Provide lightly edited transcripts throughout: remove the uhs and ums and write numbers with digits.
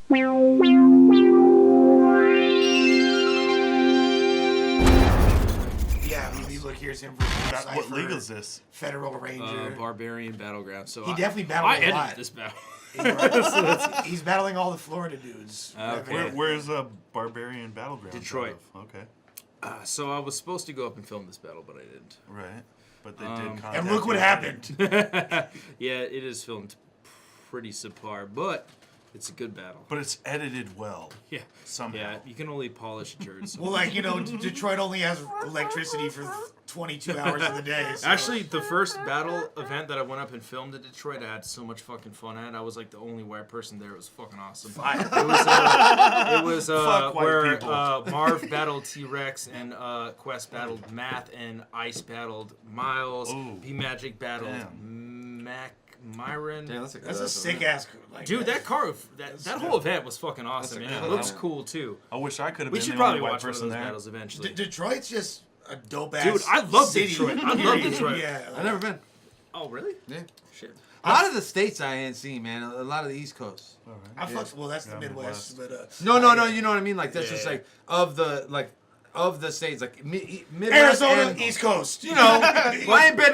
Look, here's him versus Cypher. What league is this? Federal Ranger. Barbarian Battleground. So he definitely battled a lot. I edited this battle. He's battling all the Florida dudes. Okay. Where's a Barbarian Battleground? Detroit. Okay. So I was supposed to go up and film this battle, but I didn't. Right. But they did contact and look what happened. Yeah, it is filmed pretty subpar, but it's a good battle. But it's edited well. Yeah. Somehow. Yeah, you can only polish jerds. Well, like, Detroit only has electricity for 22 hours of the day. So. Actually, the first battle event that I went up and filmed in Detroit, I had so much fucking fun at. I was like the only white person there. It was fucking awesome. It was where Marv battled T-Rex and Quest battled Math and Ice battled Miles. P-Magic battled Myron. Damn, that's a sick ass. Dude, that car, that whole event was fucking awesome, and it looks cool too. I wish I could have been We should the probably only white watch one of person those there. battles eventually. Detroit's just a dope ass. Dude, I love city. Detroit. I love Detroit. Yeah, I've never been. Oh, really? Yeah. Shit. A lot of the states I ain't seen, man. A lot of the East Coast. Well, that's the Midwest, but No, you know what I mean. Like that's just like of the states, like Midwest Arizona, and, East Coast. You know, I ain't been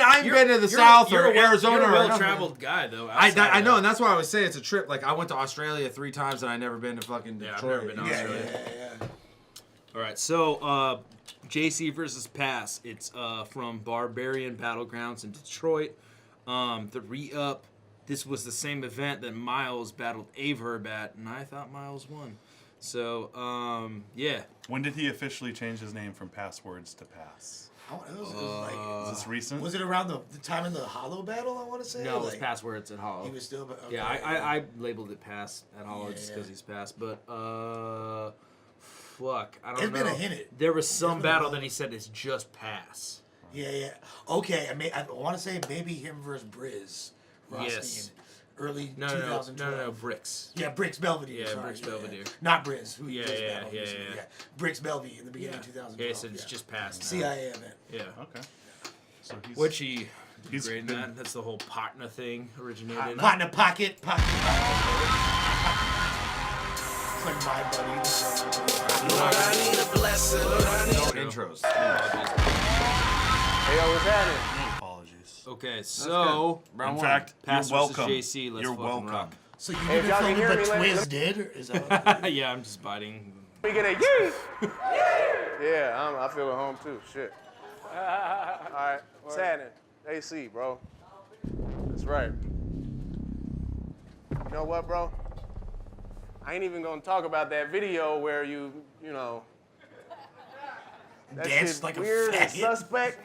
to the South or Arizona. You're a or well-traveled guy, though. I know, and that's why I was saying it's a trip. Like I went to Australia 3 times, and I never been to fucking Detroit. I've never been to Australia. Yeah. All right, so JC versus Pass. It's from Barbarian Battlegrounds in Detroit. The re-up. This was the same event that Miles battled Averb at, and I thought Miles won. So, yeah. When did he officially change his name from Passwords to Pass? Is this recent? Was it around the time in the Hollow battle, I want to say? No, it was Passwords at Hollow. He was still... Okay. Yeah, I labeled it Pass at Hollow just because he's Pass, but, fuck, I don't know. It's been a hint. There was some battle that he said is just Pass. Yeah. Okay, I want to say maybe him versus Briz. Yes. Early 2012. No, Bricks. Yeah, Bricks Belvedere. Yeah, sorry. Bricks Belvedere. Not Briz. Who Yeah. Bricks Belvedere in the beginning of 2012. Okay, so it's just Pass now. CIA event. Yeah. Okay. So he's he's great in that. That's the whole partner thing originated. Partner pocket. It's like my buddy. I need a blessing. Intros. Hey, yo, what's happening? Apologies. Okay, so In fact, Pass you're welcome. versus JC. Let's You're fucking welcome. rock. So you Hey, if didn't y'all film can hear what me, Twiz did? Or is that Yeah, I'm just biting. We get a yee! Yeah, I feel at home too. Shit. All right, what's happening? AC, bro. That's right. You know what, bro? I ain't even gonna talk about that video where you know. That danced shit like weird a and faggot? suspect.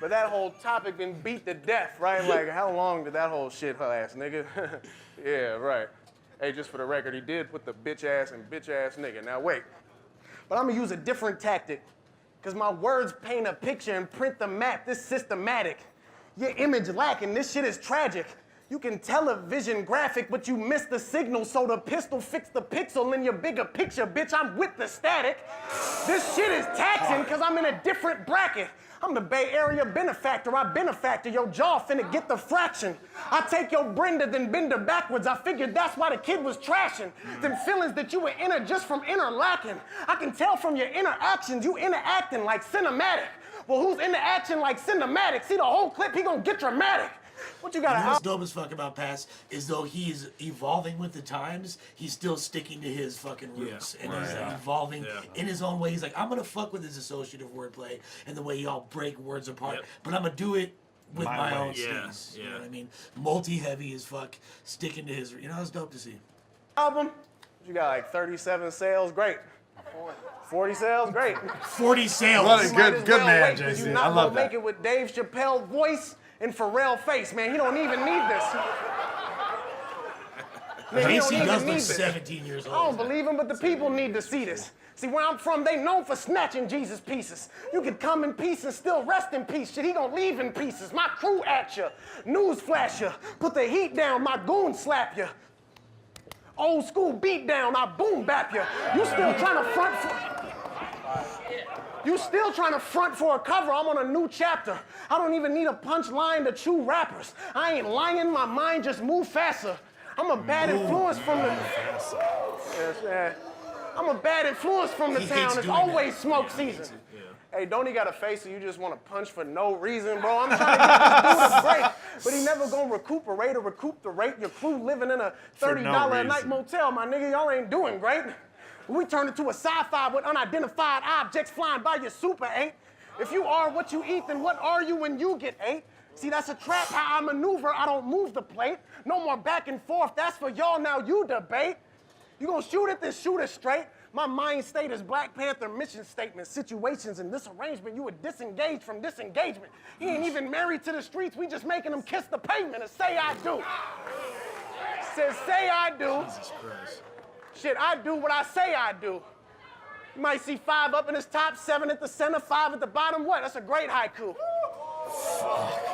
But that whole topic been beat to death, right? Like, how long did that whole shit last, nigga? Yeah, right. Hey, just for the record, he did put the bitch ass and bitch ass nigga. Now wait. But I'm gonna use a different tactic. Cause my words paint a picture and print the map. This systematic. Your image lacking, this shit is tragic. You can tell a vision graphic, but you miss the signal, so the pistol fix the pixel in your bigger picture, bitch, I'm with the static. This shit is taxing, cause I'm in a different bracket. I'm the Bay Area benefactor, I benefactor, your jaw finna get the fraction. I take your Brenda, then bend her backwards. I figured that's why the kid was trashing. Them feelings that you were inner just from inner lacking. I can tell from your interactions, you interacting like cinematic. Well, who's into action like cinematic? See the whole clip, he gonna get dramatic. What you got What's dope as fuck about Pass is though he's evolving with the times, he's still sticking to his fucking roots. And he's evolving in his own way. He's like, I'm gonna fuck with his associative wordplay and the way y'all break words apart, but I'm gonna do it with my own steez. You know what I mean? Multi-heavy as fuck, sticking to his, it's dope to see. Album, you got like 37 sales, great. 40 sales, great. 40 sales. What a good man, JC. You're not gonna make it with Dave Chappelle voice and Pharrell face, man. He don't even need this. Man, he don't even need this. 17 years old. I don't believe him, but the people need to see this. See, where I'm from, they known for snatching Jesus pieces. You could come in peace and still rest in peace. Shit, he gonna leave in pieces. My crew at ya. News flash ya. Put the heat down, my goon slap ya. Old school beat down, I boom bap ya. You still trying to front for... You still trying to front for a cover. I'm on a new chapter. I don't even need a punchline to chew rappers. I ain't lying, my mind just move faster. I'm a bad influence from the. Yes, I'm a bad influence from the town. It's always smoke season. Hey, don't he got a face that you just want to punch for no reason, bro? I'm trying to get this dude a break, but he never gonna recuperate or recoup the rate. Your crew living in a $30 a night motel, my nigga. Y'all ain't doing great. We turned into a sci-fi with unidentified objects flying by your Super 8. If you are what you eat, then what are you when you get ate? See, that's a trap, how I maneuver. I don't move the plate. No more back and forth. That's for y'all, now you debate. You gonna shoot it, then shoot it straight. My mind state is Black Panther mission statement. Situations in this arrangement, you would disengage from disengagement. He ain't even married to the streets. We just making him kiss the pavement and say I do. Says say I do. Jesus Christ. Shit, I do what I say I do. You might see 5 up in his top, 7 at the center, 5 at the bottom. What? That's a great haiku.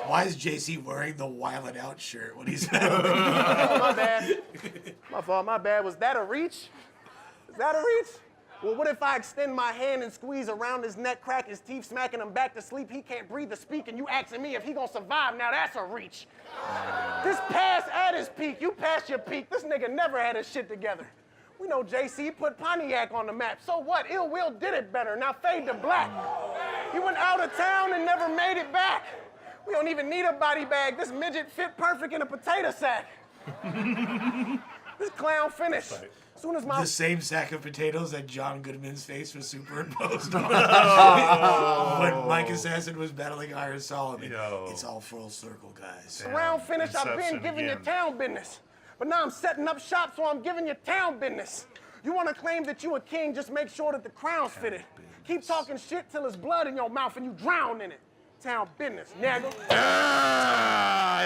Why is JC wearing the Wildin' Out shirt when he's Oh, my bad. My fault, my bad. Was that a reach? Is that a reach? Well, what if I extend my hand and squeeze around his neck, crack his teeth, smacking him back to sleep? He can't breathe to speak, and you asking me if he gonna survive. Now that's a reach. This pass at his peak. You passed your peak. This nigga never had his shit together. We know JC put Pontiac on the map. So what? Ill Will did it better. Now fade to black. He went out of town and never made it back. We don't even need a body bag. This midget fit perfect in a potato sack. This clown finished. As soon as my the same sack of potatoes that John Goodman's face was superimposed on. When Mike Assassin was battling Iron Solomon. It's all full circle, guys. round finished, I've been giving you town business. But now I'm setting up shop, so I'm giving you town business. You want to claim that you a king, just make sure that the crown's fitted. Keep talking shit till there's blood in your mouth and you drown in it. Town business, nigga.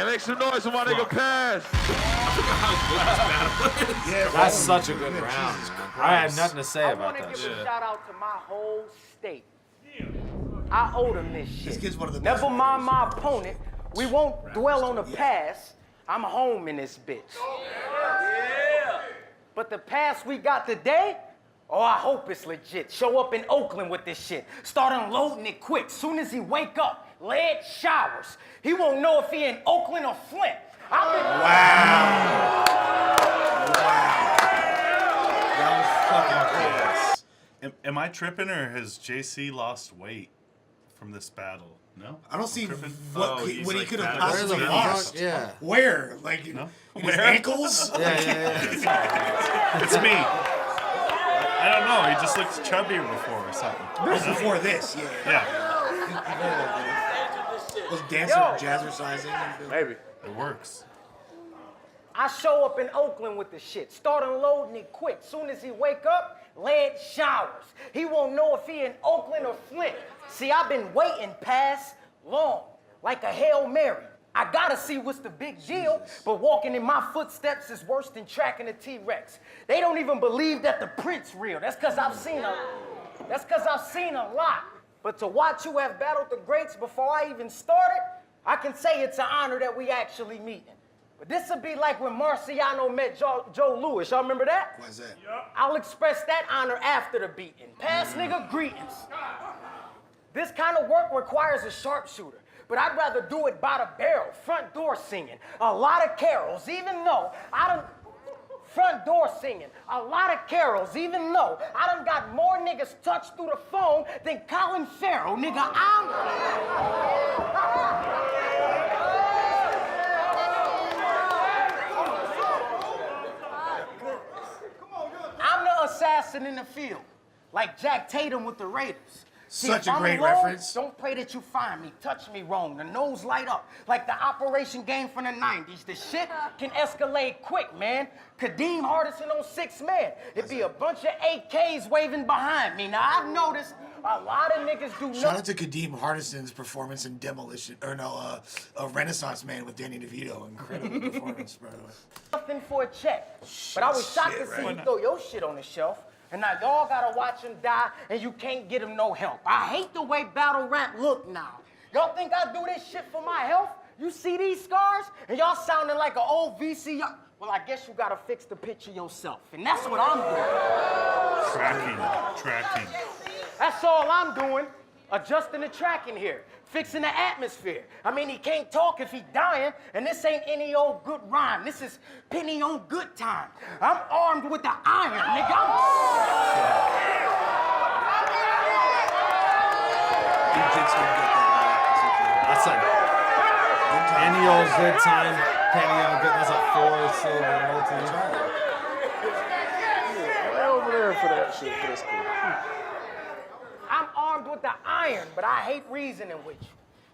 Make some noise for my nigga Pass. That's such a good round. I had nothing to say about that I want to shit. give a shout out to my whole state. I owe them this shit. This kid's one of the best Never mind my writers. opponent. We won't dwell on the past. I'm home in this bitch. But the past we got today, oh, I hope it's legit. Show up in Oakland with this shit. Start unloading it quick. Soon as he wake up, lead showers. He won't know if he in Oakland or Flint. Wow. That was fucking crazy. Am I tripping, or has JC lost weight from this battle? No? I don't see tripping? what he's he like could have that. possibly Where's the lost. fuck? Yeah. Where? Like, No? in his Where? ankles? Yeah. It's me. I don't know. He just looked chubbier before or something. This was before this, yeah. Yeah, Was dancing Yo. or jazzercising? Maybe. it works. I show up in Oakland with the shit. Start unloading it quick. Soon as he wake up, lead showers. He won't know if he in Oakland or Flint. See, I've been waiting past long, like a Hail Mary. I gotta see what's the big deal, but walking in my footsteps is worse than tracking a T-Rex. They don't even believe that the print's real. That's cause I've seen a lot. But to watch you have battled the greats before I even started, I can say it's an honor that we actually meeting. But this would be like when Marciano met Joe Louis. Y'all remember that? Why's that? I'll express that honor after the beating. Pass nigga, greetings. This kind of work requires a sharpshooter, but I'd rather do it by the barrel, front door singing. A lot of carols, even though I done... Front door singing, a lot of carols, even though I done got more niggas touched through the phone than Colin Farrell. Nigga, I'm the assassin in the field, like Jack Tatum with the Raiders. See, Such if a I'm great alone, reference. Don't pray that you find me, touch me wrong. The nose light up like the Operation game from the 90s. The shit can escalate quick, man. Kadeem Hardison on 6 man. It'd be a bunch of AKs waving behind me. Now, I've noticed a lot of niggas do Shout out to Kadeem Hardison's performance in Demolition, a Renaissance Man with Danny DeVito. Incredible performance, by the way. nothing for a check. But I was shocked to see you throw your shit on the shelf. And now y'all gotta watch him die, and you can't get him no help. I hate the way battle rap look now. Y'all think I do this shit for my health? You see these scars? And y'all sounding like an old VCR. Well, I guess you gotta fix the picture yourself. And that's what I'm doing. Tracking. That's all I'm doing. adjusting the track in here, fixing the atmosphere. I mean, he can't talk if he dying, and this ain't any old good rhyme. This is penny on good time. I'm armed with the iron, nigga. That's like any old good time, penny on good. That's a 4 silver multi. Right over there for that shit, for this kid. I'm armed with the iron, but I hate reasoning with you.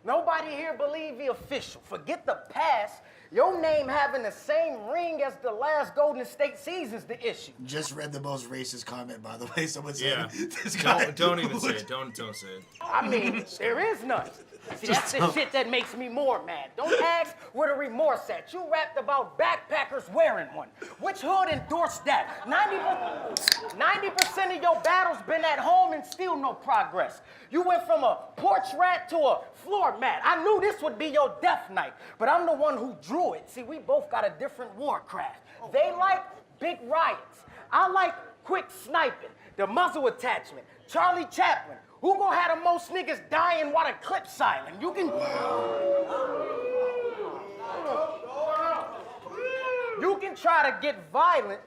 Nobody here believe the official. Forget the past. Your name having the same ring as the last Golden State season's the issue. Just read the most racist comment, by the way. Someone said, Yeah. this guy Don't even say it. Don't say it. I mean, there is none. See, that's the shit that makes me more mad. Don't ask where the remorse at. You rapped about backpackers wearing one. Which hood endorsed that? 90% of your battles been at home and still no progress. You went from a porch rat to a floor mat. I knew this would be your death night, but I'm the one who drew it. See, we both got a different warcraft. They like big riots. I like quick sniping, the muzzle attachment, Charlie Chaplin. Who gonna have the most niggas dying while the clip's silent? You can... You can try to get violent,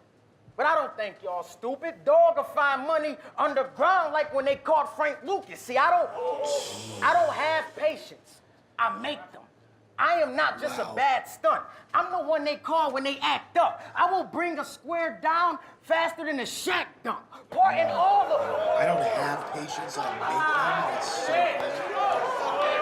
but I don't think y'all stupid. Dog will find money underground like when they caught Frank Lucas. See, I don't have patience. I make them. I am not just a bad stunt. I'm the one they call when they act up. I will bring a square down faster than a Shaq dunk. Parting all the... I don't have patience. I make them. That's so funny.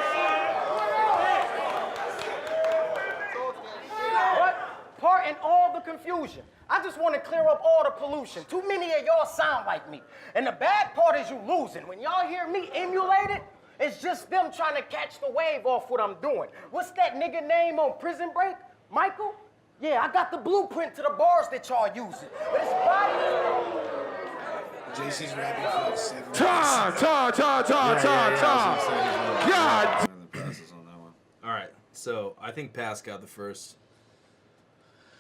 What? Parting all the confusion. I just want to clear up all the pollution. Too many of y'all sound like me. And the bad part is you losing. When y'all hear me emulate it, it's just them trying to catch the wave off what I'm doing. What's that nigga name on Prison Break? Michael? Yeah, I got the blueprint to the bars that y'all using. But it's body... JC's rapping for like 7 minutes. Ta. God. All right, so I think Pass got the first.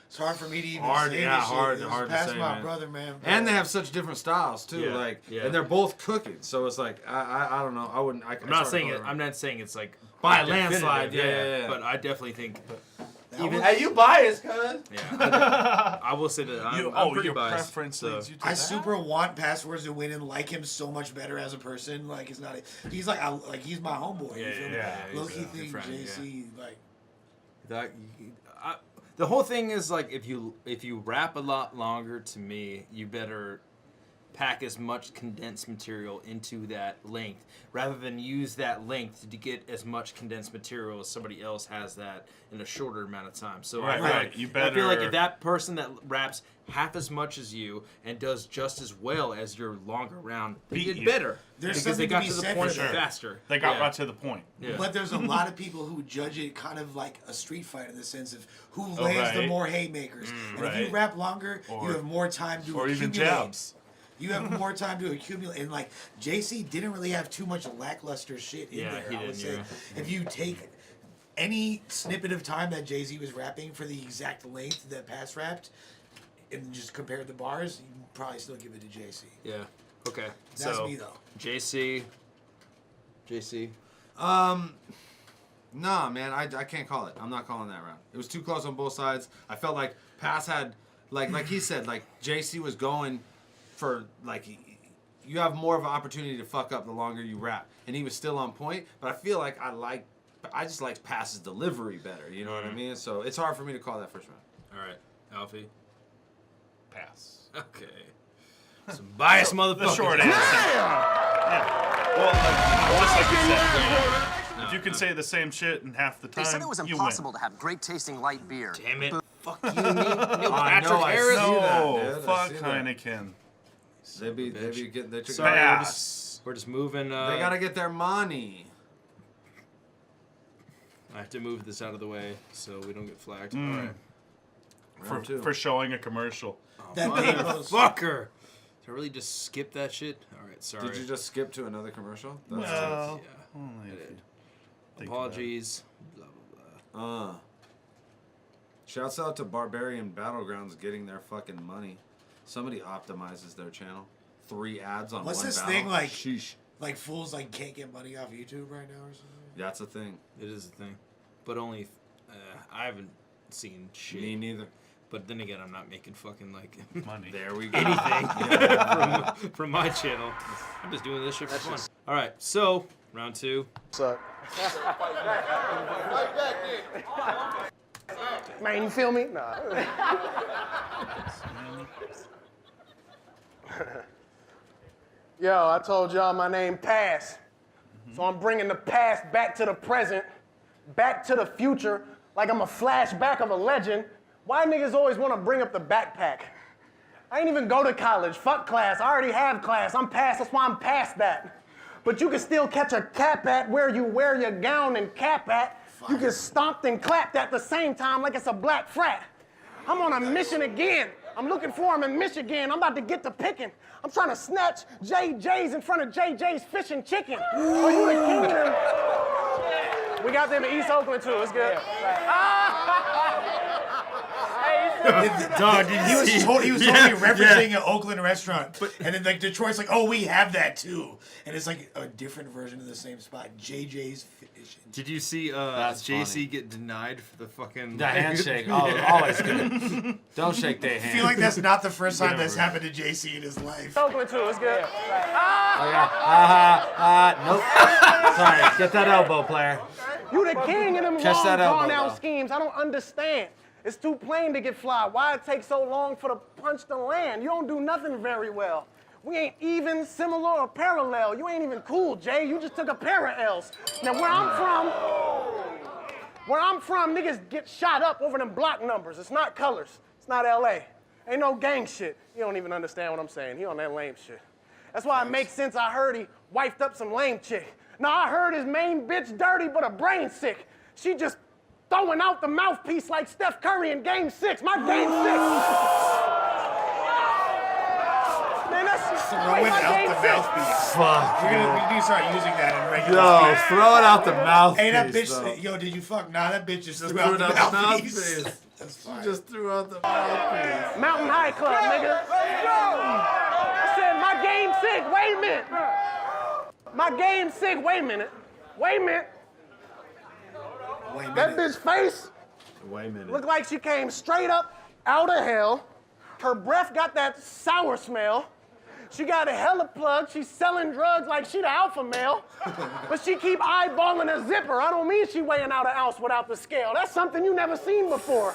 It's hard for me to even Hard, say yeah, this shit. hard It was to past say, my man. brother, man. And they have such different styles too, Yeah, like, yeah. and they're both cooking. So it's like I don't know. I wouldn't. I'm not saying it. I'm not saying it's like By a definitive, landslide, yeah. But I definitely think. Even, Hey, you biased, cuz. Yeah, I will say that I'm pretty your biased. preference So. leads you to I that? super want Passwords to win and like him so much better as a person. Like it's not. He's like he's my homeboy. Yeah, you feel me? yeah, Low he's key a good think friend, JC like. The whole thing is like if you rap a lot longer, to me, you better pack as much condensed material into that length rather than use that length to get as much condensed material as somebody else has that in a shorter amount of time. So I feel Right. like, You I feel like better- if that person that raps half as much as you and does just as well as your longer round, they Beat did you. better There's because they something to got be to the said point for that. faster. They got Yeah. right to the point. Yeah. But there's a lot of people who judge it kind of like a street fight in the sense of who lands the right. more haymakers. And if you right. rap longer, Or- you have more time to Or even accumulate. jabs. You have more time to accumulate. And like JC didn't really have too much lackluster shit in Yeah, there. he I would didn't, say if you take any snippet of time that Jay-Z was rapping for the exact length that Pass rapped and just compared the bars, you can probably still give it to JC. Yeah. Okay. That's so, me though. JC. Nah, man, I can't call it. I'm not calling that round. It was too close on both sides. I felt like Pass had, like he said, like JC was going for like you have more of an opportunity to fuck up the longer you rap, and he was still on point. But I feel like I just like Pass's delivery better. You know what I mean? So it's hard for me to call that first round. All right, Alfie. Pass. Okay. Some biased motherfuckers. The short answer. Yeah. Well, just like you said, if you can say the same shit in half the time, They said it was you impossible win. to have great tasting light beer. Damn it. But Fuck you, Neil I know, Patrick I Harris. see that, No, dude. I fuck see that. Heineken. They be getting they Sorry, Pass. we're just moving. They gotta get their money. I have to move this out of the way so we don't get flagged. All right. Round two. For showing a commercial. That thing was Fucker. Did I really just skip that shit? All right, sorry. Did you just skip to another commercial? Well, Yeah. only I if did. you think about it. Apologies. Blah blah blah. Shouts out to Barbarian Battlegrounds getting their fucking money. Somebody optimizes their channel. 3 ads on What's one this battle. thing like? Sheesh. Like fools like can't get money off YouTube right now or something. That's a thing. It is a thing, but only I haven't seen shit. Me neither. But then again, I'm not making fucking like Money. There we go. anything from my channel. I'm just doing this shit for fun. All right, so round 2. Suck. Man, you feel me? Nah. Yo, I told y'all my name Pass. So I'm bringing the past back to the present, back to the future, like I'm a flashback of a legend. Why niggas always want to bring up the backpack? I ain't even go to college. Fuck class. I already have class. I'm past. That's why I'm past that. But you can still catch a cap at where you wear your gown and cap at. You get stomped and clapped at the same time like it's a black frat. I'm on a mission again. I'm looking for him in Michigan. I'm about to get to picking. I'm trying to snatch JJ's in front of JJ's Fish and Chicken. Are you the king of them? We got them in East Oakland too. It's good. Dog, he was totally referencing an Oakland restaurant, and then like Detroit's like, oh, we have that too, and it's like a different version of the same spot. JJ's Fish. Did you see JC funny. get denied for the fucking The handshake. Oh, always good. Don't shake their I hand. feel like that's not the first time that's happened to JC in his life. Oakland too. It's good. Oh, yeah. Nope. Sorry. Get that elbow, player. You the king of them Catch long, that elbow, drawn-out though. schemes. I don't understand. It's too plain to get fly. Why it take so long for the punch to land? You don't do nothing very well. We ain't even, similar, or parallel. You ain't even cool, Jay. You just took a pair of L's. Now, where I'm from, niggas get shot up over them block numbers. It's not colors. It's not LA. Ain't no gang shit. You don't even understand what I'm saying. He on that lame shit. That's why it makes sense. I heard he wifed up some lame chick. Now, I heard his main bitch dirty, but a brain sick. She just throwing out the mouthpiece like Steph Curry in Game 6. My Game 6. Man, that's Throwing out the mouthpiece. Fuck. We need to start using that in regular Yo, speech. throw it out the mouthpiece. Hey, that bitch, though. yo, did you fuck? Nah, that bitch just threw Threw out it the out the mouthpiece. mouthpiece. That's fine. Just threw out the mouthpiece. Mountain High Club, nigga. I said, my Game 6, wait a minute. My Game 6, wait a minute. Wait a minute. Wait a That minute. bitch face Wait a minute. looked like she came straight up out of hell. Her breath got that sour smell. She got a hella plug. She's selling drugs like she the alpha male. But she keep eyeballing a zipper. I don't mean she weighing out an ounce without the scale. That's something you never seen before.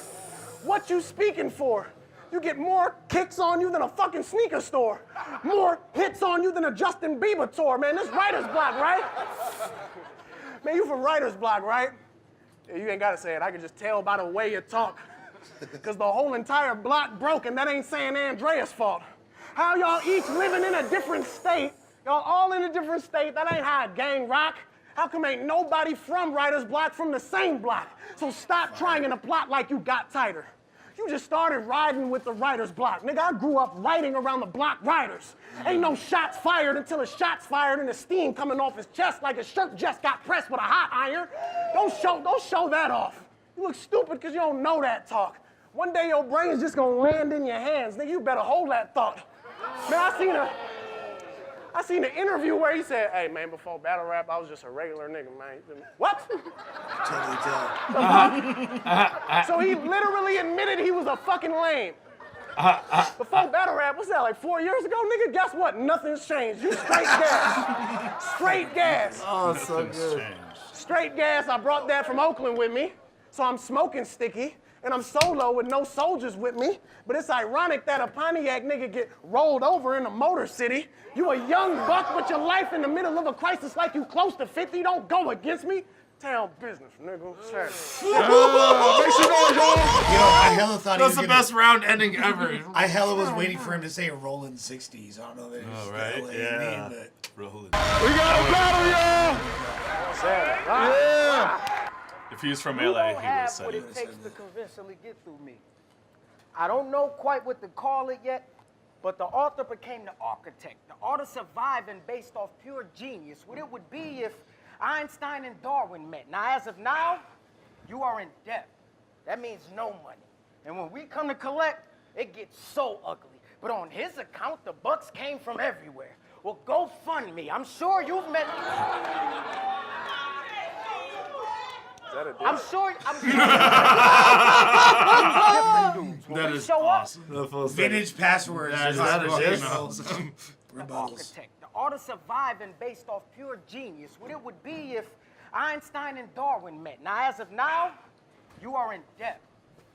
What you speaking for? You get more kicks on you than a fucking sneaker store. More hits on you than a Justin Bieber tour, man. This writer's block, right? Man, you from writer's block, right? Yeah, you ain't gotta say it. I can just tell by the way you talk. Cause the whole entire block broke, and that ain't saying Andrea's fault. How y'all each living in a different state? Y'all all in a different state. That ain't how a gang rock. How come ain't nobody from writer's block from the same block? So stop trying to plot like you got tighter. You just started riding with the writer's block. Nigga, I grew up riding around the block riders. Ain't no shots fired until a shot's fired and the steam coming off his chest like his shirt just got pressed with a hot iron. Don't show that off. You look stupid because you don't know that talk. One day your brain's just gonna land in your hands. Nigga, you better hold that thought. Man, I seen an interview where he said, hey man, before battle rap, I was just a regular nigga, man. What? Totally tell. So he literally admitted he was a fucking lame. Before battle rap, what's that, like 4 years ago? Nigga, guess what? Nothing's changed. You straight gas. Straight gas. Oh, it's so good. Straight gas. I brought that from Oakland with me. So I'm smoking sticky, and I'm solo with no soldiers with me. But it's ironic that a Pontiac nigga get rolled over in a Motor City. You a young buck with your life in the middle of a crisis like you close to 50. Don't go against me. Town business, nigga. Make some noise, y'all. Yo, I hella thought That's he the was best round ending ever. I hella was waiting for him to say rolling 60s. I don't know that Oh, it's right? LA Yeah. name, but Rolling. We got a battle, y'all. Yeah. If he was from You LA, don't he would have have said what it. it takes to convincingly get through me. I don't know quite what to call it yet, but the author became the architect. The art of surviving based off pure genius. What it would be if Einstein and Darwin met. Now, as of now, you are in debt. That means no money. And when we come to collect, it gets so ugly. But on his account, the bucks came from everywhere. Well, go fund me. I'm sure you've met. I'm sure. That is awesome. Vintage passwords. That is awesome. Architect. The art of surviving based off pure genius. What it would be if Einstein and Darwin met. Now, as of now, you are in debt.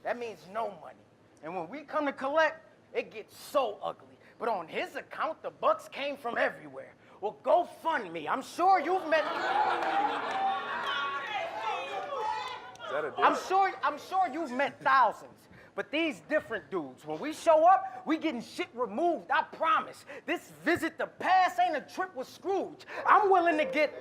That means no money. And when we come to collect, it gets so ugly. But on his account, the bucks came from everywhere. Well, go fund me. I'm sure you've met. I'm sure you've met thousands. But these different dudes, when we show up, we getting shit removed, I promise. This visit to past ain't a trip with Scrooge. I'm willing to get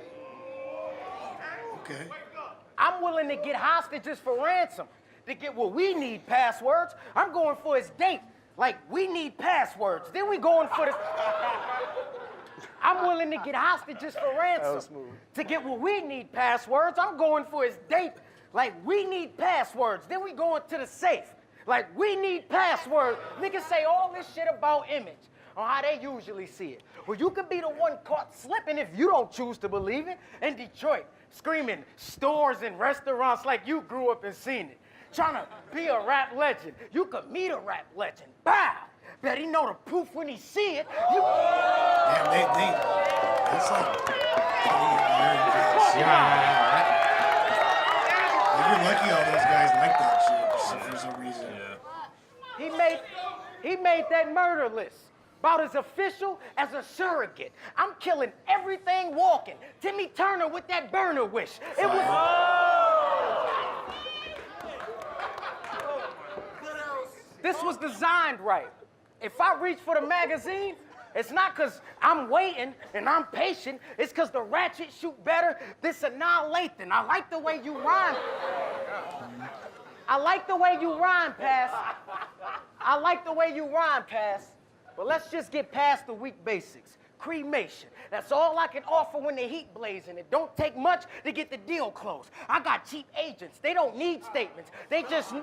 hostages for ransom. To get what we need passwords, I'm going for his date. Like, we need passwords. Then we going for the... I'm willing to get hostages for ransom. To get what we need passwords, I'm going for his date. Like, we need passwords. Then we going to the safe. Like, we need passwords. Niggas say all this shit about image, on how they usually see it. Well, you could be the one caught slipping if you don't choose to believe it. In Detroit, screaming stores and restaurants like you grew up and seen it. Trying to be a rap legend. You could meet a rap legend. Bow! Bet he know the proof when he see it. You... Damn, it's like... You're lucky all those guys like that shit for some reason. Yeah. He made that murder list. About as official as a surrogate. I'm killing everything walking. Timmy Turner with that burner wish. It was... This was designed right. If I reach for the magazine, it's not because I'm waiting and I'm patient. It's because the ratchet shoot better. This annihilating. I like the way you rhyme. I like the way you rhyme, Pass. I like the way you rhyme, Pass. But let's just get past the weak basics. Cremation. That's all I can offer when the heat blazing. It don't take much to get the deal closed. I got cheap agents. They don't need statements. They just...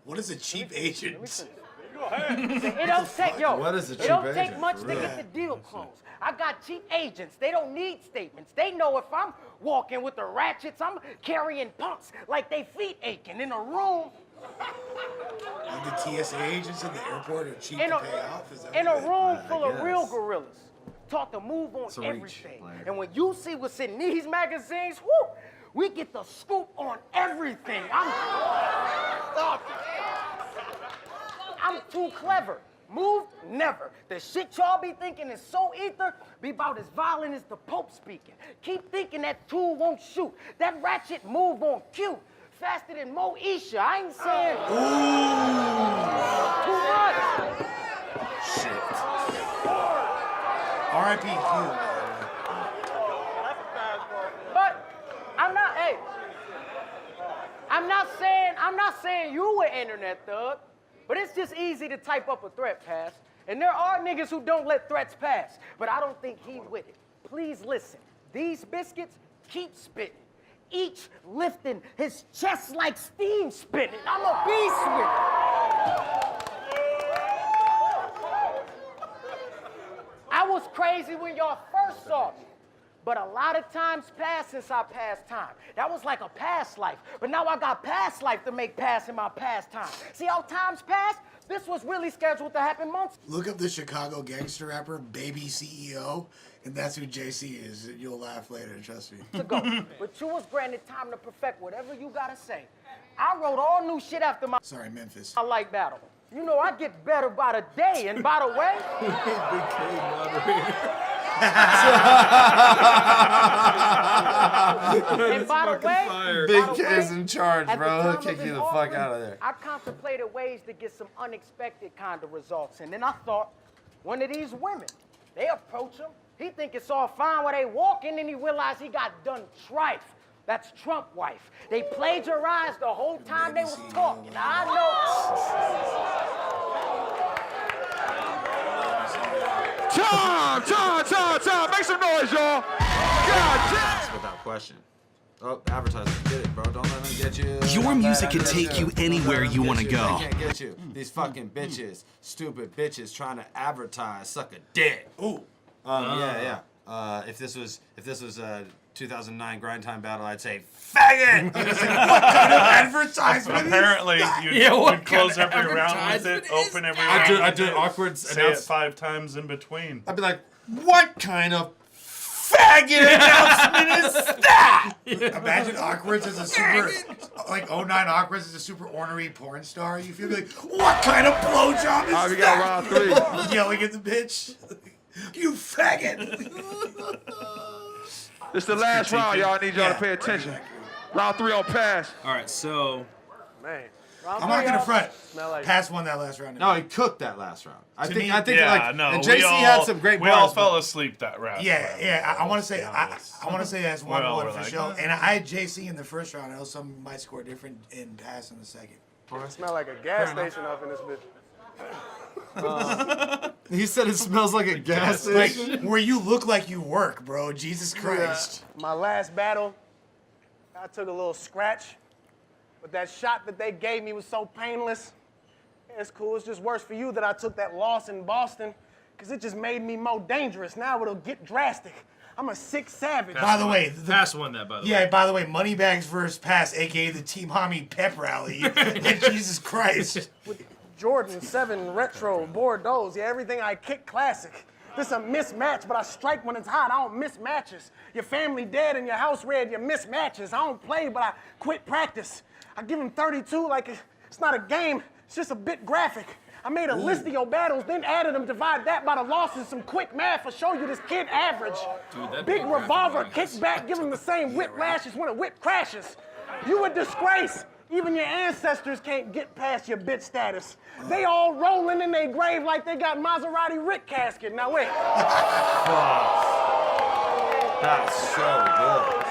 What is a cheap agent? It don't take, yo. What is a cheap It don't agent, take much for to real? get the deal closed. I got cheap agents. They don't need statements. They know if I'm walking with the ratchets, I'm carrying punks like they feet aching in a room. Like the TSA agents at the airport are cheap to pay off? Is that In a what it is? room full of real gorillas. Taught to move on a reach, everything. like- And when you see what's in these magazines, whoo, we get the scoop on everything. I'm too clever. Move, never. The shit y'all be thinking is so ether, be about as violent as the Pope speaking. Keep thinking that tool won't shoot. That ratchet move on cue. Faster than Moesha. I ain't saying too much. Shit. R.I.P. Q. But I'm not saying you were internet thug. But it's just easy to type up a threat pass. And there are niggas who don't let threats pass. But I don't think he with it. Please listen. These biscuits keep spitting. Each lifting his chest like steam spitting. I'm a beast with it. I was crazy when y'all first saw me. But a lot of times passed since I passed time. That was like a past life. But now I got past life to make pass in my past time. See how times pass? This was really scheduled to happen months. Look up the Chicago gangster rapper, Baby CEO, and that's who JC is. You'll laugh later, trust me. Ago. But you was granted time to perfect whatever you gotta say. I wrote all new shit after my Memphis. I like battle. You know I get better by the day, and by the way, and by the way, Big K's in charge, at the bro. He'll time kick of you his the fuck offering, out of there. I contemplated ways to get some unexpected kind of results, and then I thought, one of these women, they approach him, he think it's all fine while they walking, and he realize he got done trife. That's Trump wife. They plagiarized the whole time they was talking. I Time! Make some noise, y'all! God damn! Without question. Oh, advertisers, get it, bro. Don't let them get you. Your music can take you anywhere you want to go. They can't get you. These fucking bitches, stupid bitches trying to advertise, suck a dick. Ooh. Yeah. If this was a 2009 Grind Time battle, I'd say faggot. What kind of advertisement? Apparently, you'd close every round with it, open every round. I'd do awkward. Say it 5 times in between. I'd be like, what kind of faggot announcement is that? Imagine Awkwards as a super, like 09 Awkwards as a super ornery porn star. You feel like, what kind of blowjob is We that? got round 3. Yelling at the bitch. You faggot. This the last round, y'all. I need y'all to pay attention. Round 3 on pass. All right, so Man. I'm not gonna front. Smell like Pass won that last round. No, he cooked that last round. I think Yeah, like, no. and JC had some great We all bars, fell but- asleep that round. Yeah. I want to say I want to say that's 1-1 we're for like, sure. And I had JC in the first round. I know some might score different in pass in the second. smell like a gas station up in this bitch. He said it smells like a gas Like station. where you look like you work, bro. Jesus Christ. My last battle, I took a little scratch, but that shot that they gave me was so painless. It's cool. It's just worse for you that I took that loss in Boston, because it just made me more dangerous. Now it'll get drastic. I'm a sick savage. By the way, Pass won that, by the way. yeah. By the way, Moneybags versus Pass, aka the Team Homie Pep Rally. And Jesus Christ. Jordan 7 Retro Bordeaux. Yeah, everything I kick classic. This is a mismatch, but I strike when it's hot. I don't miss matches. Your family dead and your house red, you miss matches. I don't play, but I quit practice. I give him 32 like it's not a game. It's just a bit graphic. I made a list of your battles, then added them, divide that by the losses. Some quick math will show you this kid average. Dude, that Big big revolver, graphic kick back, give him the same whiplash as when a whip crashes. You a disgrace. Even your ancestors can't get past your bitch status. They all rolling in their grave like they got Maserati Rick casket. Now wait. That's so good.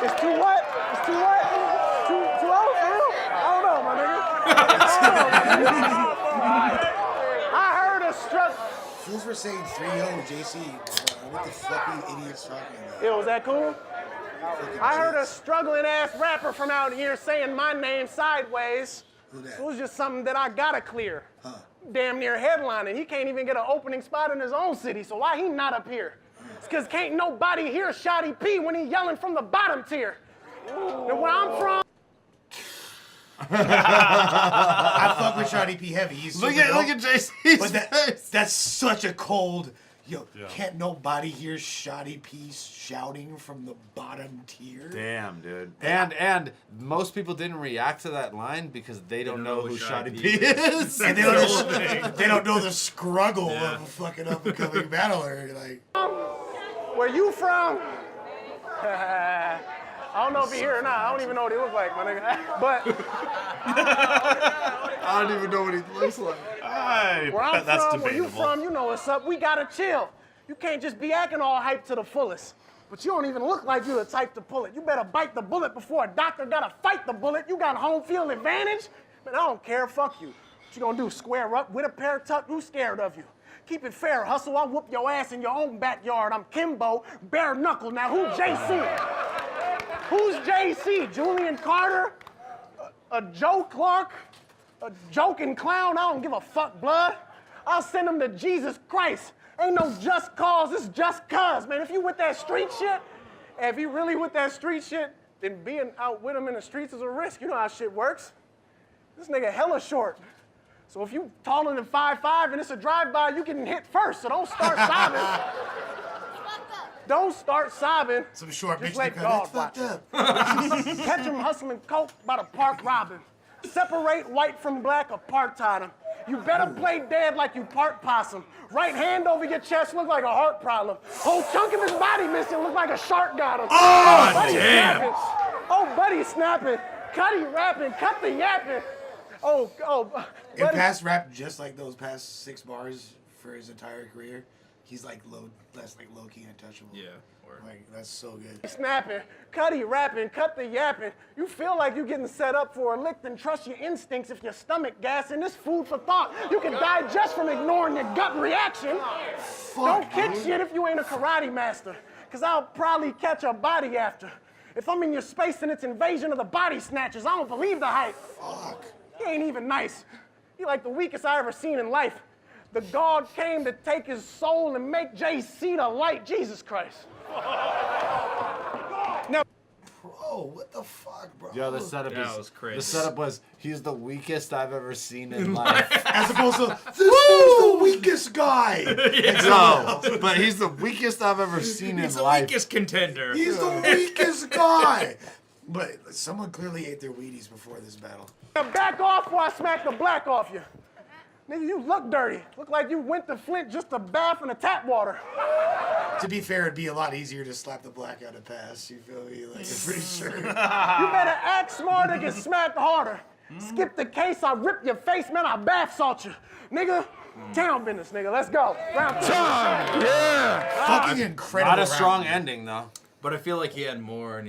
It's too what? It's too what? Too old for real? I don't know, my nigga. I heard a struck. Fools were saying 3-0, JC. What the fuck are you idiots talking about? Yo, was that cool? I heard a struggling ass rapper from out here saying my name sideways. Who that? It was just something that I gotta clear. Damn near headlining. He can't even get an opening spot in his own city, so why he not up here? It's cause can't nobody hear Shoddy P when he yelling from the bottom tier. And where I'm from, I fuck with Shoddy P heavy. He's Look super at dope. JC's But face. that's such a cold. Yo, can't nobody hear Shoddy P shouting from the bottom tier? Damn, dude. And most people didn't react to that line because they don't know who Shoddy P is. And they don't know the struggle of a fucking up and coming battler. Like, where you from? I don't know if he here or not. I don't even know what he look like, my nigga. But I don't even know what he looks like. where I'm That's from, where you debatable. from, you know what's up. We gotta chill. You can't just be acting all hyped to the fullest. But you don't even look like you the type to pull it. You better bite the bullet before a doctor gotta fight the bullet. You got home field advantage? Man, I don't care. Fuck you. What you gonna do? Square up with a pair tuck? Who's scared of you? Keep it fair, hustle. I'll whoop your ass in your own backyard. I'm Kimbo, bare knuckle. Now who's JC? Who's JC? Julian Carter? A Joe Clark? A joking clown? I don't give a fuck, blood. I'll send him to Jesus Christ. Ain't no just cause, it's just cuz, man. If you with that street shit, if you really with that street shit, then being out with him in the streets is a risk. You know how shit works. This nigga hella short. So if you taller than 5'5" and it's a drive-by, you getting hit first, so don't start sobbing. Don't start sobbing. some short Just bitch let that God that's watch fucked it. up. Catch him hustling coke by the park robbing. Separate white from black, apartheid him. You better play dead like you part possum. Right hand over your chest look like a heart problem. Whole chunk of his body missing look like a shark got him. Oh, buddy damn. snapping. Oh, buddy snapping. Cuddy rapping. Cut the yapping. Oh, And buddy. Pass rap just like those past 6 bars for his entire career. He's like that's like low key untouchable. Yeah. Like that's so good. Snapping, Cuddy rapping, cut the yapping. You feel like you're getting set up for a lick, then trust your instincts if your stomach gassing. This food for thought. You can die just from ignoring your gut reaction. Don't kick shit if you ain't a karate master, cause I'll probably catch a body after. If I'm in your space and it's invasion of the body snatchers, I don't believe the hype. Fuck. He ain't even nice. He like the weakest I ever seen in life. The God came to take his soul and make JC the light. Jesus Christ. Now, bro, what the fuck, bro? Yo, the setup was crazy. The setup was he's the weakest I've ever seen in life. As opposed to this dude's the weakest guy. No, but he's the weakest I've ever seen He's in the life. weakest contender. He's the weakest guy. But someone clearly ate their Wheaties before this battle. now back off before I smack the black off you. Nigga, you look dirty. Look like you went to Flint just to bath in the tap water. To be fair, it'd be a lot easier to slap the black out of pass. You feel me? Like, I'm pretty sure. You better act smarter, get smacked harder. Skip the case, I rip your face, man, I bath salt you. Nigga, town business, nigga. Let's go. Round two. Yeah. Fucking incredible. Not a strong round. ending though. But I feel like he had more, and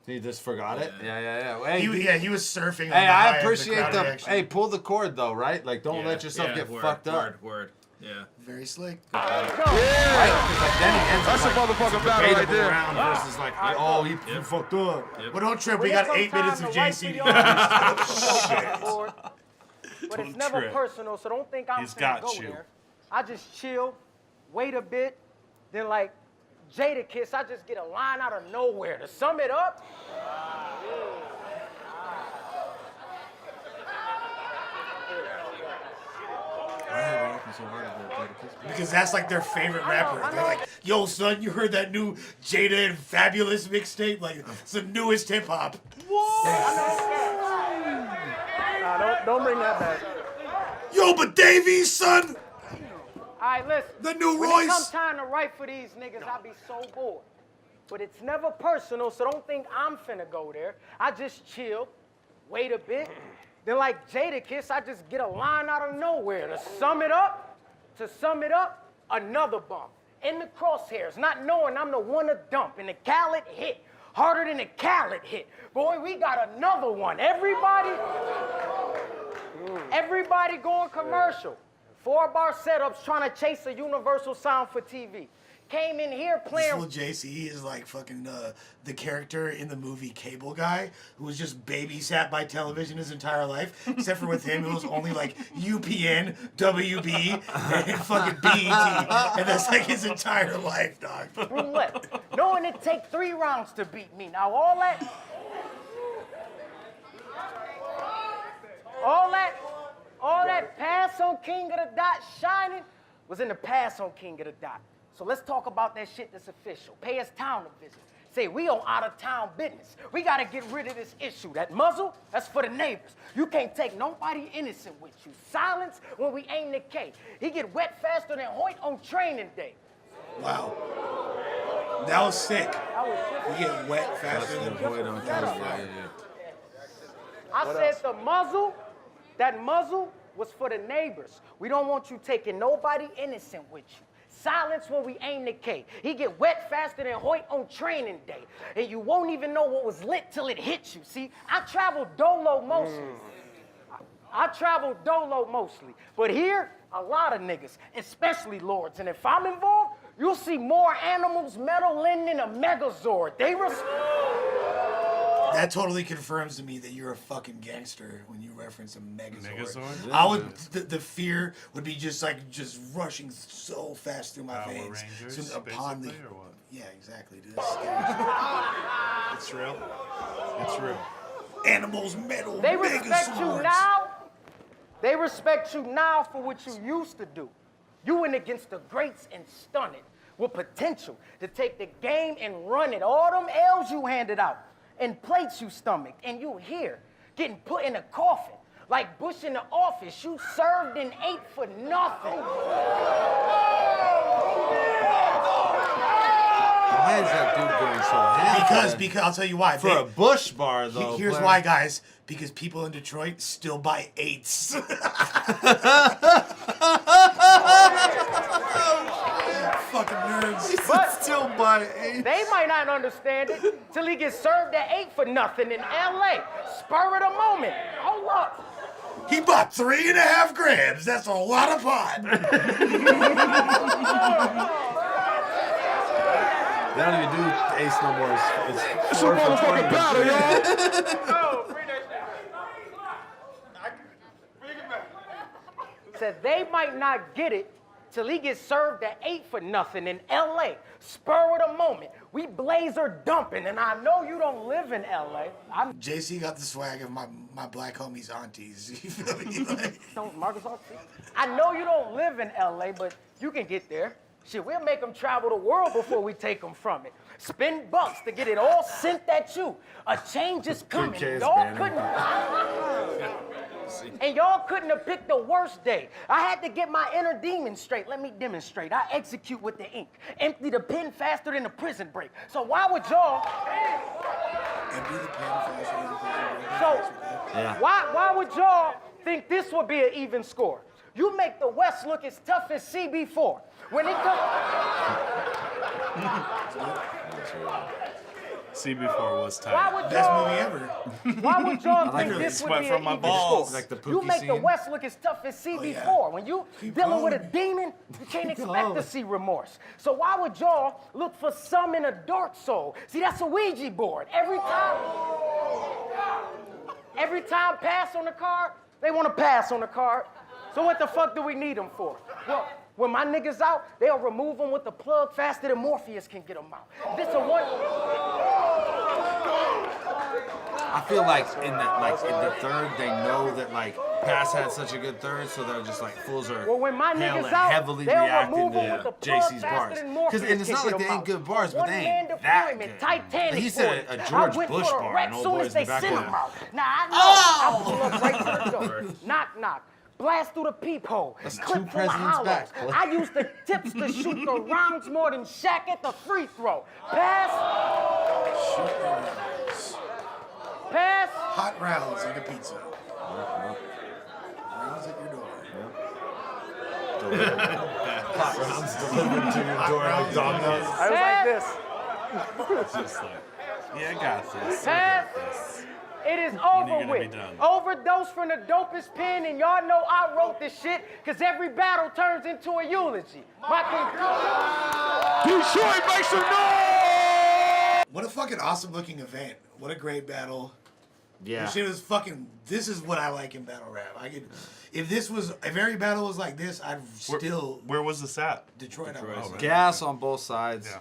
He just forgot it. Yeah. Yeah. Hey, He was surfing. On hey, the high I of the appreciate crowd the. reaction. Hey, pull the cord though, right? Like, don't let yourself get fucked up. Word. Yeah. Very slick. Right? 'Cause, like, then he ends That's up, a motherfucking battle right debatable there. round versus like, oh, he fucked up. Well, don't trip. We When it got comes 8 minutes of time to write JC to for get y'all, used But it's never trip. personal, so don't think I'm He's finna got go you. there. I just chill, wait a bit, then like Jada Kiss, I just get a line out of nowhere. To sum it up, Because that's like their favorite rapper. They're like, yo, son, you heard that new Jada and Fabulous mixtape? Like, it's the newest hip hop. Nah, don't bring that back. Yo, but Davies, son, all right, listen. the new When it come Royce. time to write for these niggas, I be so bored. But it's never personal, so don't think I'm finna go there. I just chill, wait a bit. Then like Jada Kiss, I just get a line out of nowhere. To sum it up, another bump. In the crosshairs, not knowing I'm the one to dump. And the Khaled hit, harder than the Khaled hit. Boy, we got another one. Everybody going commercial. 4-bar setups trying to chase a universal sound for TV. Came in here This playing. fool JC is like fucking the character in the movie Cable Guy, who was just babysat by television his entire life. Except for with him, it was only like UPN, WB, and fucking BET. And that's like his entire life, dog. Roulette, knowing it take 3 rounds to beat me. Now all that pass on King of the Dot shining was in the pass on King of the Dot. So let's talk about that shit that's official. Pay us town to visit. Say we on out of town business. We gotta get rid of this issue. That muzzle, that's for the neighbors. You can't take nobody innocent with you. Silence when we aim the K. He get wet faster than Hoyt on training day. Wow. That was sick. That was just You get wet faster than I said the muzzle, that muzzle was for the neighbors. We don't want you taking nobody innocent with you. Silence when we aim the K. He get wet faster than Hoyt on training day. And you won't even know what was lit till it hits you. See, I travel dolo mostly. I travel dolo mostly. But here, a lot of niggas, especially lords. And if I'm involved, you'll see more animals meddling in a megazord. That totally confirms to me that you're a fucking gangster when you reference a Megazord. Megazord? I would, the fear would be just rushing so fast through my Power veins. Rangers, Upon the, basically, or what? yeah, exactly, dude. That's scary. It's real. It's real. Animals, metal, They respect you Megazords. now. They respect you now for what you used to do. You went against the greats and stunned it with potential to take the game and run it. All them L's you handed out and plates you stomached, and you here getting put in a coffin like Bush in the office. You served and ate for nothing. Why is that dude going so hard? Because I'll tell you why. For a Bush bar, though. Here's but- why, guys. Because people in Detroit still buy 8s. Fucking nerds. But still buy 8. they might not understand it till he gets served at 8 for nothing in LA. Spur of the moment. Hold up. He bought 3.5 grams. That's a lot of pot. They don't even do Ace no more. It's It's a motherfucking battle, y'all. said they might not get it till he gets served at 8 for nothing in L.A. Spur of the moment. We blazer dumping, and I know you don't live in L.A. JC got the swag of my black homies' aunties. You feel me? Like, Marcus Auntie. I know you don't live in L.A., but you can get there. Shit, we'll make them travel the world before we take them from it. Spend bucks to get it all sent at you. A change is coming. Y'all couldn't. And y'all couldn't have picked the worst day. I had to get my inner demon straight. Let me demonstrate. I execute with the ink. Empty the pen faster than the prison break. So why would y'all? empty the pen faster than the prison break. So why would y'all think this would be an even score? You make the West look as tough as CB4. When it comes... CB4 was tight. Why would Best y'all, movie ever. Why would y'all think this would be from an my even balls. score? Like the You Pookie make the scene. West look as tough as CB4. When you dealing with a demon, you can't expect to see remorse. So why would y'all look for some in a dark soul? See, that's a Ouija board. Every time pass on the card, they want to pass on the card. So what the fuck do we need them for? Well, when my niggas out, they'll remove them with the plug faster than Morpheus can get them out. This a one. I feel like in the third, they know that like Pass had such a good third, so they're just like fools are Well, when my niggas out, heavily they'll reacting remove them with to the plug JC's faster bars. than Morpheus And it's can not get like they them ain't out. good bars, but they One-man ain't that deployment, good. Titanic He said for a it. I George went Bush for the bar, wreck and old soon boys as they in the back sent corner. them out. Now I know. I pull up right to the door. Knock, knock. Blast through the peephole. That's Clip two full of presidents hollows. back. I use the tips to shoot the rounds more than Shaq at the free throw. Pass. Pass. Hot rounds like a pizza. Rounds at your door. Hot rounds delivered to your door like Domino's. I was like this. Just like, yeah, I got this. I Pass. got this. It is you over gonna with. be done? Overdose from the dopest pen, and y'all know I wrote this shit, because every battle turns into a eulogy. My Detroit, make some noise! What a fucking awesome looking event. What a great battle. Yeah. This shit was fucking. This is what I like in battle rap. I could, if every battle was like this, I'd still Where was this at? Detroit. Right. Gas on both sides.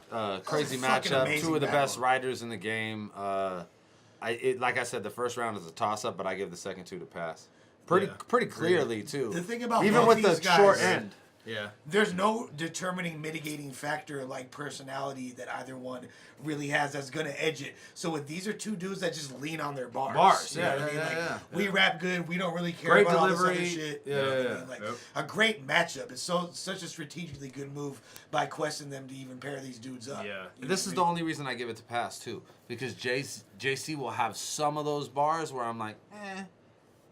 Crazy Fucking matchup. amazing Two of the best battle. riders in the game. Like I said, the first round is a toss-up, but I give the second two to Pass. Pretty clearly too. The thing about even both with the these guys, short end. Yeah. there's no determining mitigating factor like personality that either one really has that's gonna edge it. So with these are two dudes that just lean on their bars. You know what I mean? Like, we rap good. We don't really care Great about delivery. all this other shit. You know what I mean? Like a great matchup. It's such a strategically good move by questing them to even pair these dudes up. Yeah. You know This what is I the mean? only reason I give it to Pass too, because JC will have some of those bars where I'm like,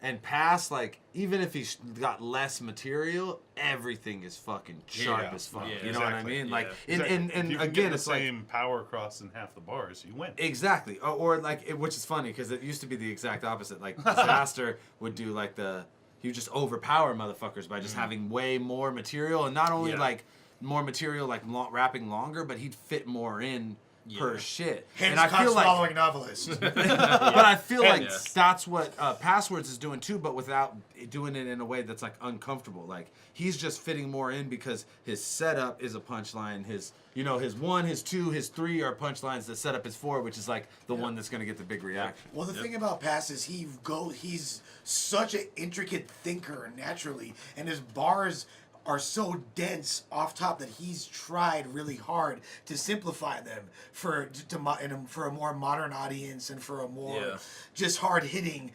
and Pass, like, even if he's got less material, everything is fucking sharp as fuck. Yeah, you know what I exactly. mean? Like, Exactly. and if you can again, get it's the like same power across in half the bars, you win. exactly, or like, which is funny because it used to be the exact opposite. Like, Disaster would do like he would just overpower motherfuckers by just having way more material, and not only like more material, like rapping longer, but he'd fit more in. Per shit. Hence And I feel like following novelist. but I feel like Yeah. that's what Passwords is doing too, but without doing it in a way that's like uncomfortable. Like he's just fitting more in because his setup is a punchline. His his 1, his 2, his 3 are punchlines. The setup is 4, which is like the one that's gonna get the big reaction. Well, the thing about Pass is he's such an intricate thinker naturally, and his bars are so dense off top that he's tried really hard to simplify them for a more modern audience and for a more just hard hitting.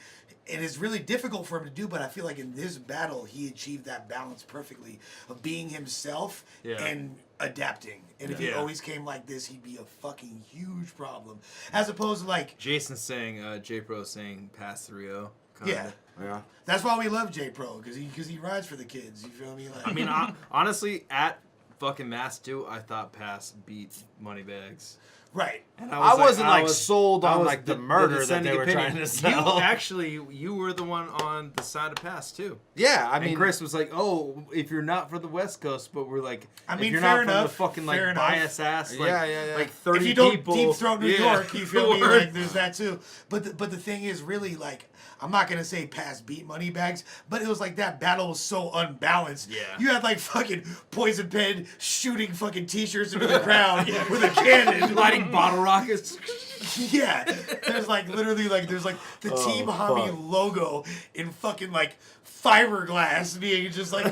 And it's really difficult for him to do, but I feel like in this battle he achieved that balance perfectly of being himself and adapting. And if he always came like this, he'd be a fucking huge problem. As opposed to like Jason's saying, J-Pro saying pass 3-0. yeah. Yeah. That's why we love J Pro because he rides for the kids. You feel me? Like, I mean, honestly, at fucking Mass 2, I thought Pass beat Moneybags. Right. And I wasn't I like sold on like the murder that dissenting they were opinion. trying to sell. You were the one on the side of Pass too. Yeah, I And mean, Chris was like, "Oh, if you're not for the West Coast, but we're like, I mean, if you're fair not enough, from the fucking like fair enough. bias ass, like, Yeah. like 30 if you don't people, deep throat New York, you feel me? Word. Like there's that too. But the thing is, really, like, I'm not gonna say Pass beat Moneybags, but it was like that battle was so unbalanced. Yeah. You had like fucking Poison Pen shooting fucking t-shirts into the crowd with a cannon, lighting bottle rockets. Yeah, there's like literally like there's like the Team Hami logo in fucking like fiberglass being just like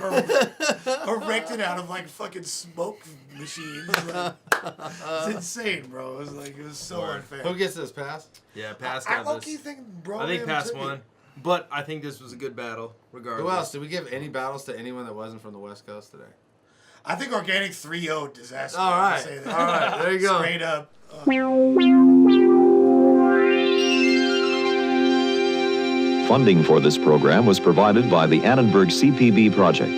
erected out of like fucking smoke machines. Like, it's insane, bro. It was so unfair. who gets this pass? Yeah, Pass I got low-key this. think bro. I think Pass won, but I think this was a good battle, regardless. Who else? Did we give any battles to anyone that wasn't from the West Coast today? I think Organic 3-0 disaster. All right, all right, there you go. Straight up. Funding for this program was provided by the Annenberg CPB Project.